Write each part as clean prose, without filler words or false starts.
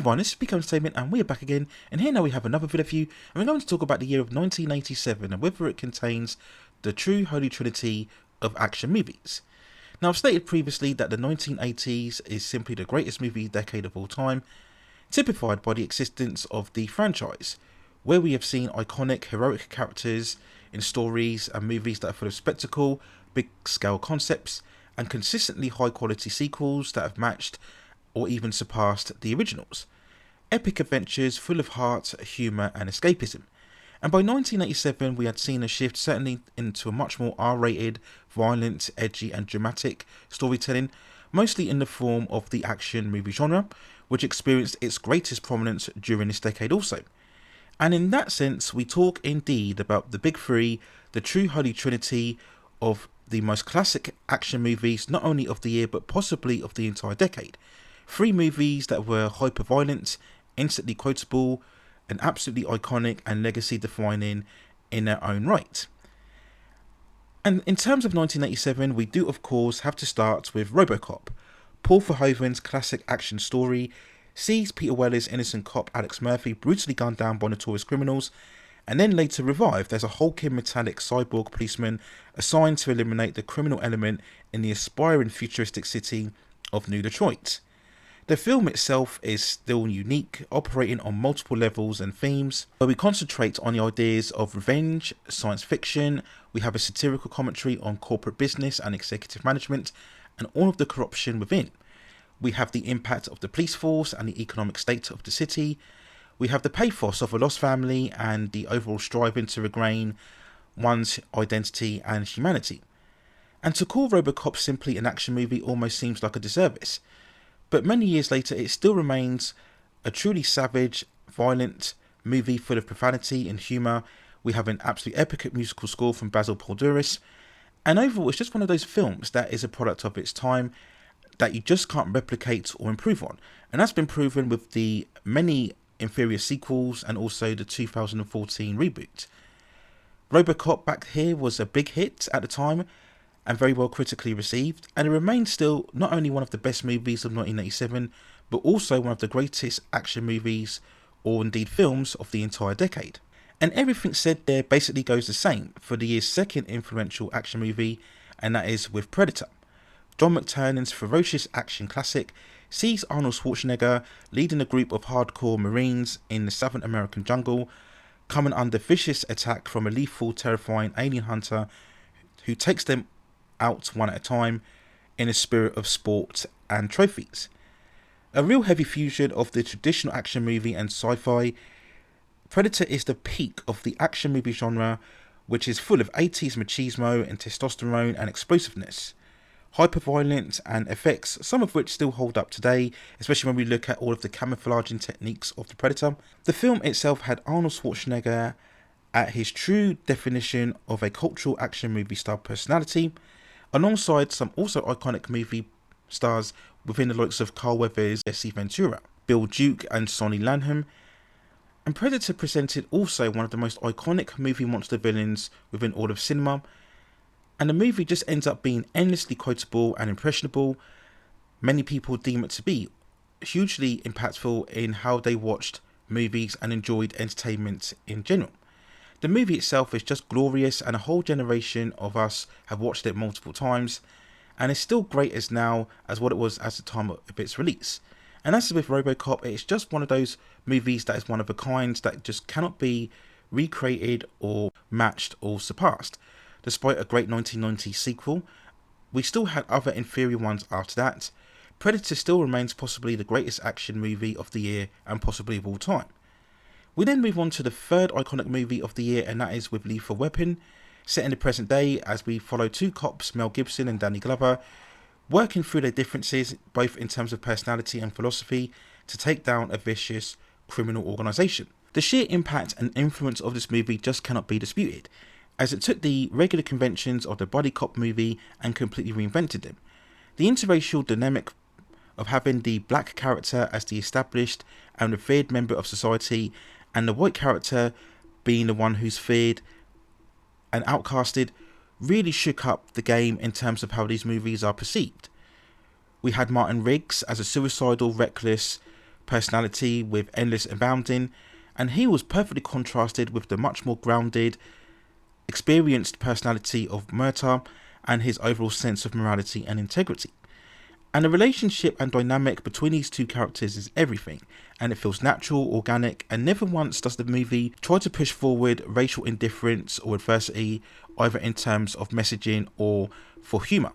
everyone, this is Become Entertainment and we are back again, and here now we have another video for you, and we're going to talk about the year of 1987 and whether it contains the true holy trinity of action movies. Now, I've stated previously that the 1980s is simply the greatest movie decade of all time, typified by the existence of the franchise, where we have seen iconic, heroic characters in stories and movies that are full of spectacle, big scale concepts, and consistently high quality sequels that have matched or even surpassed the originals. Epic adventures full of heart, humour and escapism. And by 1987 we had seen a shift certainly into a much more R-rated, violent, edgy and dramatic storytelling, mostly in the form of the action movie genre, which experienced its greatest prominence during this decade also. And in that sense we talk indeed about the big three, the true holy trinity of the most classic action movies not only of the year but possibly of the entire decade. Three movies that were hyper-violent, instantly quotable, and absolutely iconic and legacy-defining in their own right. And in terms of 1987, we do of course have to start with RoboCop. Paul Verhoeven's classic action story sees Peter Weller's innocent cop Alex Murphy brutally gunned down by notorious criminals, and then later revived as a hulking metallic cyborg policeman assigned to eliminate the criminal element in the aspiring futuristic city of New Detroit. The film itself is still unique, operating on multiple levels and themes, where we concentrate on the ideas of revenge, science fiction, we have a satirical commentary on corporate business and executive management, and all of the corruption within. We have the impact of the police force and the economic state of the city. We have the pathos of a lost family and the overall striving to regain one's identity and humanity. And to call RoboCop simply an action movie almost seems like a disservice. But many years later, it still remains a truly savage, violent movie full of profanity and humour. We have an absolutely epic musical score from Basil Poledouris. And overall, it's just one of those films that is a product of its time that you just can't replicate or improve on. And that's been proven with the many inferior sequels and also the 2014 reboot. RoboCop back here was a big hit at the time, and very well critically received, and it remains still not only one of the best movies of 1987, but also one of the greatest action movies, or indeed films, of the entire decade. And everything said there basically goes the same for the year's second influential action movie, and that is with Predator. John McTiernan's ferocious action classic sees Arnold Schwarzenegger leading a group of hardcore Marines in the Southern American jungle, coming under vicious attack from a lethal, terrifying alien hunter who takes them out one at a time in a spirit of sport and trophies. A real heavy fusion of the traditional action movie and sci-fi, Predator is the peak of the action movie genre, which is full of 80s machismo and testosterone and explosiveness, hyper-violent and effects, some of which still hold up today, especially when we look at all of the camouflaging techniques of the Predator. The film itself had Arnold Schwarzenegger at his true definition of a cultural action movie style personality, alongside some also iconic movie stars within the likes of Carl Weathers, Jesse Ventura, Bill Duke and Sonny Lanham. And Predator presented also one of the most iconic movie monster villains within all of cinema, and the movie just ends up being endlessly quotable and impressionable. Many people deem it to be hugely impactful in how they watched movies and enjoyed entertainment in general. The movie itself is just glorious, and a whole generation of us have watched it multiple times, and it's still great as now as what it was at the time of its release. And as with RoboCop, it's just one of those movies that is one of a kind that just cannot be recreated or matched or surpassed. Despite a great 1990 sequel, we still had other inferior ones after that. Predator still remains possibly the greatest action movie of the year and possibly of all time. We then move on to the third iconic movie of the year, and that is with Lethal Weapon, set in the present day as we follow two cops, Mel Gibson and Danny Glover, working through their differences both in terms of personality and philosophy to take down a vicious criminal organisation. The sheer impact and influence of this movie just cannot be disputed, as it took the regular conventions of the buddy cop movie and completely reinvented them. The interracial dynamic of having the black character as the established and revered member of society, and the white character being the one who's feared and outcasted, really shook up the game in terms of how these movies are perceived. We had Martin Riggs as a suicidal, reckless personality with endless abounding, and he was perfectly contrasted with the much more grounded, experienced personality of Murtaugh and his overall sense of morality and integrity. And the relationship and dynamic between these two characters is everything, and it feels natural, organic, and never once does the movie try to push forward racial indifference or adversity, either in terms of messaging or for humour.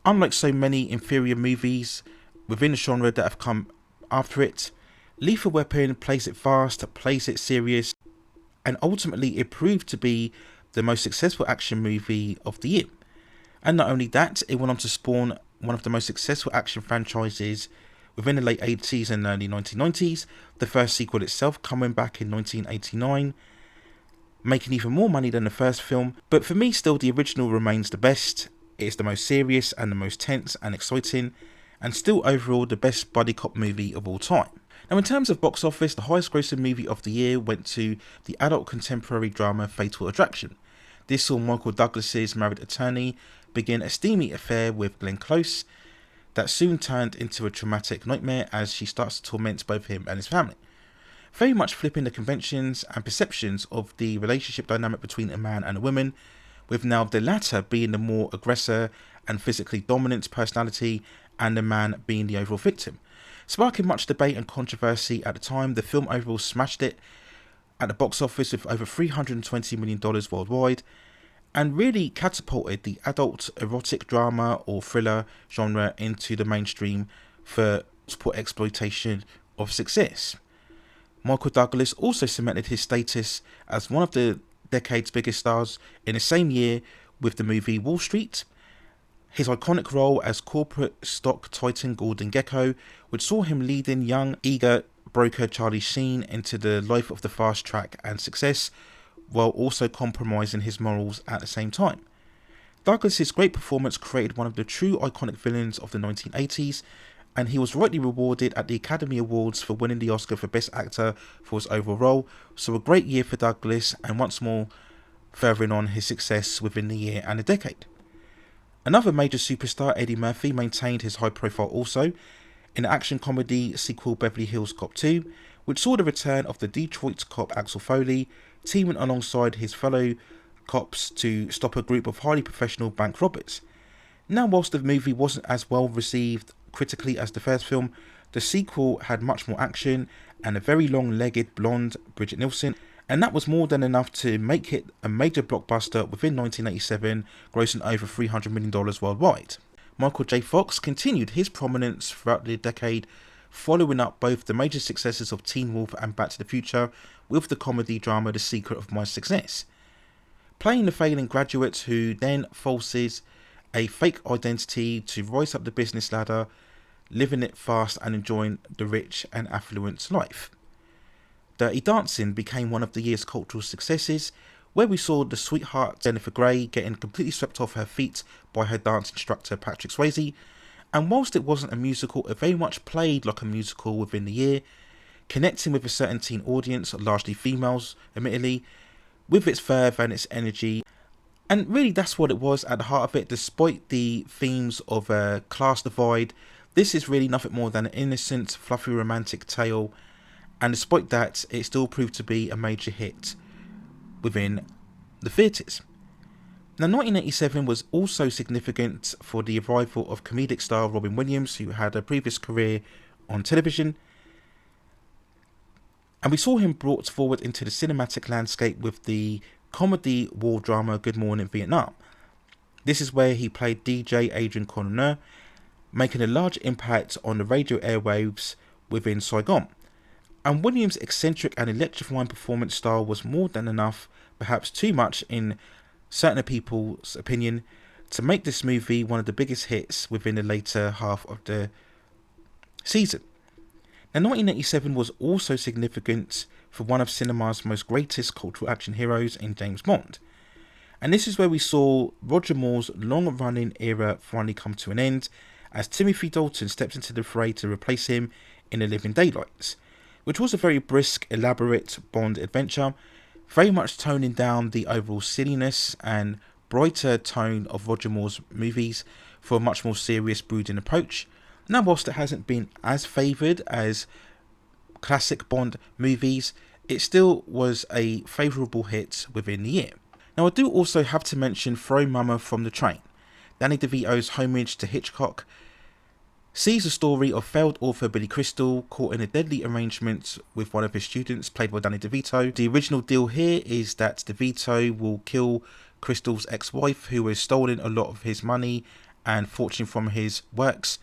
Unlike so many inferior movies within the genre that have come after it, Lethal Weapon plays it fast, plays it serious, and ultimately it proved to be the most successful action movie of the year. And not only that, it went on to spawn one of the most successful action franchises within the late 80s and early 1990s, the first sequel itself coming back in 1989, making even more money than the first film. But for me, still, the original remains the best. It is the most serious and the most tense and exciting, and still overall the best buddy cop movie of all time. Now, in terms of box office, the highest grossing movie of the year went to the adult contemporary drama Fatal Attraction. This saw Michael Douglas's married attorney begin a steamy affair with Glenn Close that soon turned into a traumatic nightmare as she starts to torment both him and his family, very much flipping the conventions and perceptions of the relationship dynamic between a man and a woman, with now the latter being the more aggressor and physically dominant personality and the man being the overall victim. Sparking much debate and controversy at the time, the film overall smashed it at the box office with over $320 million worldwide, and really catapulted the adult erotic drama or thriller genre into the mainstream for support exploitation of success. Michael Douglas also cemented his status as one of the decade's biggest stars in the same year with the movie Wall Street. His iconic role as corporate stock titan Gordon Gekko, which saw him leading young, eager broker Charlie Sheen into the life of the fast track and success, while also compromising his morals at the same time. Douglas's great performance created one of the true iconic villains of the 1980s, and he was rightly rewarded at the Academy Awards for winning the Oscar for Best Actor for his overall role. So a great year for Douglas, and once more furthering on his success within the year and the decade. Another major superstar, Eddie Murphy, maintained his high profile also in the action comedy sequel Beverly Hills Cop 2, which saw the return of the Detroit cop Axel Foley, teaming alongside his fellow cops to stop a group of highly professional bank robbers. Now, whilst the movie wasn't as well received critically as the first film, the sequel had much more action and a very long-legged blonde Bridget Nielsen, and that was more than enough to make it a major blockbuster within 1987, grossing over $300 million worldwide. Michael J. Fox continued his prominence throughout the decade, following up both the major successes of Teen Wolf and Back to the Future with the comedy drama The Secret of My Success, playing the failing graduate who then falses a fake identity to rise up the business ladder, living it fast and enjoying the rich and affluent life. Dirty Dancing became one of the year's cultural successes, where we saw the sweetheart Jennifer Grey getting completely swept off her feet by her dance instructor Patrick Swayze, and whilst it wasn't a musical, it very much played like a musical within the year, connecting with a certain teen audience, largely females, admittedly, with its verve and its energy. And really that's what it was at the heart of it. Despite the themes of a class divide, this is really nothing more than an innocent, fluffy romantic tale, and despite that, it still proved to be a major hit within the theatres. Now, 1987 was also significant for the arrival of comedic star Robin Williams, who had a previous career on television, and we saw him brought forward into the cinematic landscape with the comedy war drama Good Morning Vietnam. This is where he played DJ Adrian Courneur, making a large impact on the radio airwaves within Saigon. And Williams' eccentric and electrifying performance style was more than enough, perhaps too much in certain people's opinion, to make this movie one of the biggest hits within the later half of the season. Now, 1987 was also significant for one of cinema's most greatest cultural action heroes in James Bond. And this is where we saw Roger Moore's long-running era finally come to an end, as Timothy Dalton stepped into the fray to replace him in The Living Daylights, which was a very brisk, elaborate Bond adventure, very much toning down the overall silliness and brighter tone of Roger Moore's movies for a much more serious, brooding approach. Now, whilst it hasn't been as favoured as classic Bond movies, it still was a favourable hit within the year. Now I do also have to mention Throw Mama from the Train. Danny DeVito's homage to Hitchcock sees the story of failed author Billy Crystal caught in a deadly arrangement with one of his students, played by Danny DeVito. The original deal here is that DeVito will kill Crystal's ex-wife, who has stolen a lot of his money and fortune from his works,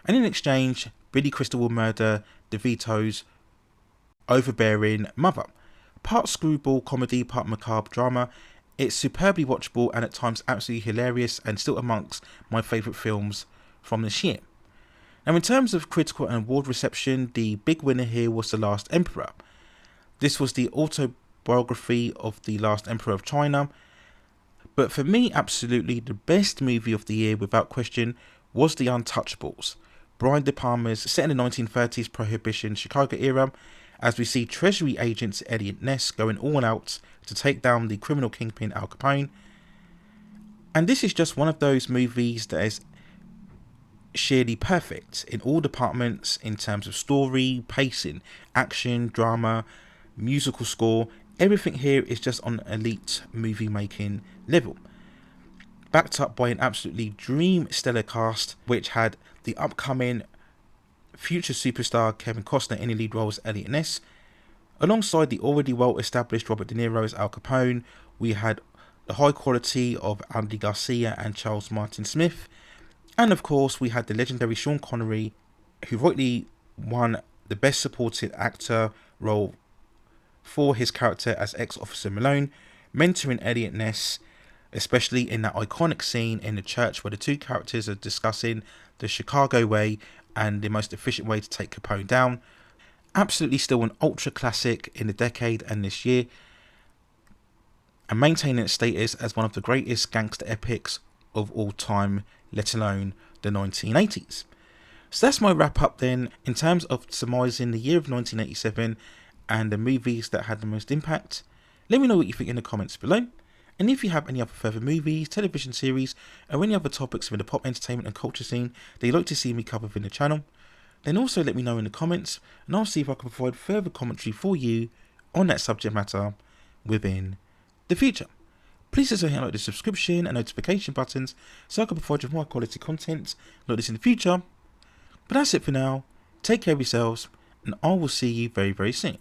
and in exchange, Billy Crystal will murder DeVito's overbearing mother. Part screwball comedy, part macabre drama, it's superbly watchable and at times absolutely hilarious, and still amongst my favourite films from this year. Now in terms of critical and award reception, the big winner here was The Last Emperor. This was the autobiography of the last emperor of China, but for me absolutely the best movie of the year without question was The Untouchables, Brian De Palma's set in the 1930s Prohibition Chicago era, as we see Treasury agents Eliot Ness going all out to take down the criminal kingpin Al Capone. And this is just one of those movies that is sheerly perfect in all departments in terms of story, pacing, action, drama, musical score. Everything here is just on elite movie making level, backed up by an absolutely dream stellar cast, which had the upcoming future superstar Kevin Costner in the lead roles Eliot Ness, alongside the already well established Robert De Niro as Al Capone. We had the high quality of Andy Garcia and Charles Martin Smith, and of course we had the legendary Sean Connery, who rightly won the Best Supporting Actor role for his character as ex-Officer Malone, mentoring Eliot Ness, especially in that iconic scene in the church where the two characters are discussing the Chicago way and the most efficient way to take Capone down. Absolutely still an ultra classic in the decade and this year, and maintaining its status as one of the greatest gangster epics of all time, let alone the 1980s. So that's my wrap up then in terms of surmising the year of 1987 and the movies that had the most impact. Let me know what you think in the comments below, and if you have any other further movies, television series or any other topics within the pop entertainment and culture scene that you'd like to see me cover within the channel, then also let me know in the comments, and I'll see if I can provide further commentary for you on that subject matter within the future. Please also hit like the subscription and notification buttons so I can provide you with more quality content like this in the future. But that's it for now. Take care of yourselves, and I will see you very, very soon.